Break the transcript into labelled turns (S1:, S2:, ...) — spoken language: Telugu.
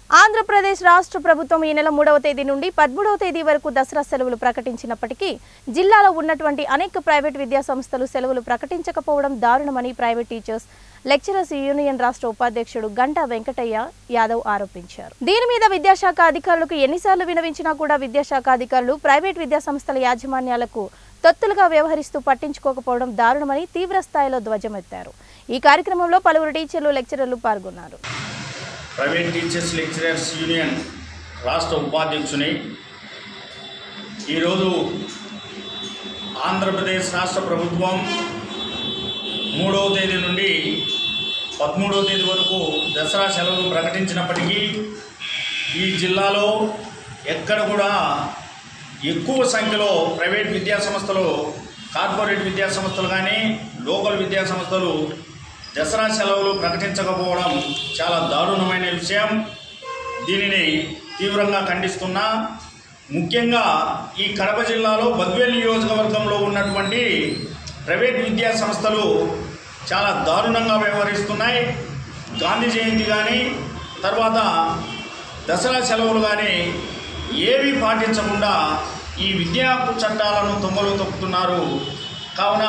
S1: ఆంధ్రప్రదేశ్ రాష్ట్ర ప్రభుత్వం ఈ నెల 3వ తేదీ నుండి 13వ తేదీ వరకు దసరా సెలవులు ప్రకటించినప్పటికీ జిల్లాలో ఉన్నటువంటి అనేక ప్రైవేట్ విద్యా సంస్థలు సెలవులు ప్రకటించకపోవడం దారుణమని ప్రైవేట్ టీచర్స్ లెక్చరర్స్ యూనియన్ రాష్ట్ర ఉపాధ్యక్షుడు గంటా వెంకటయ్య యాదవ్ ఆరోపించారు. దీని మీద విద్యాశాఖ అధికారులకు ఎన్నిసార్లు వినవించినా కూడా విద్యాశాఖ అధికారులు ప్రైవేట్ విద్యా సంస్థల యాజమాన్యాలకు తొత్తులుగా వ్యవహరిస్తూ పట్టించుకోకపోవడం దారుణమని తీవ్ర స్థాయిలో ధ్వజమెత్తారు. ఈ కార్యక్రమంలో పలువురు టీచర్లు లెక్చరర్లు పాల్గొన్నారు.
S2: ప్రైవేట్ టీచర్స్ లెక్చరర్స్ యూనియన్ రాష్ట్ర ఉపాధ్యక్షుని ఈరోజు ఆంధ్రప్రదేశ్ రాష్ట్ర ప్రభుత్వం 3వ తేదీ నుండి 13వ తేదీ వరకు దసరా సెలవులు ప్రకటించినప్పటికీ ఈ జిల్లాలో ఎక్కడ కూడా ఎక్కువ సంఖ్యలో ప్రైవేట్ విద్యా సంస్థలు, కార్పొరేట్ విద్యా సంస్థలు కానీ లోకల్ విద్యా సంస్థలు దసరా సెలవులు ప్రకటించకపోవడం చాలా దారుణమైన విషయం. దీనిని తీవ్రంగా ఖండిస్తున్నా. ముఖ్యంగా ఈ కడప జిల్లాలో బద్వేల్ నియోజకవర్గంలో ఉన్నటువంటి ప్రైవేట్ విద్యా సంస్థలు చాలా దారుణంగా వ్యవహరిస్తున్నాయి. గాంధీ జయంతి కానీ తర్వాత దసరా సెలవులు కానీ ఏవి పాటించకుండా ఈ విద్యా చట్టాలను తుంగలో తొక్కుతున్నారు. కావున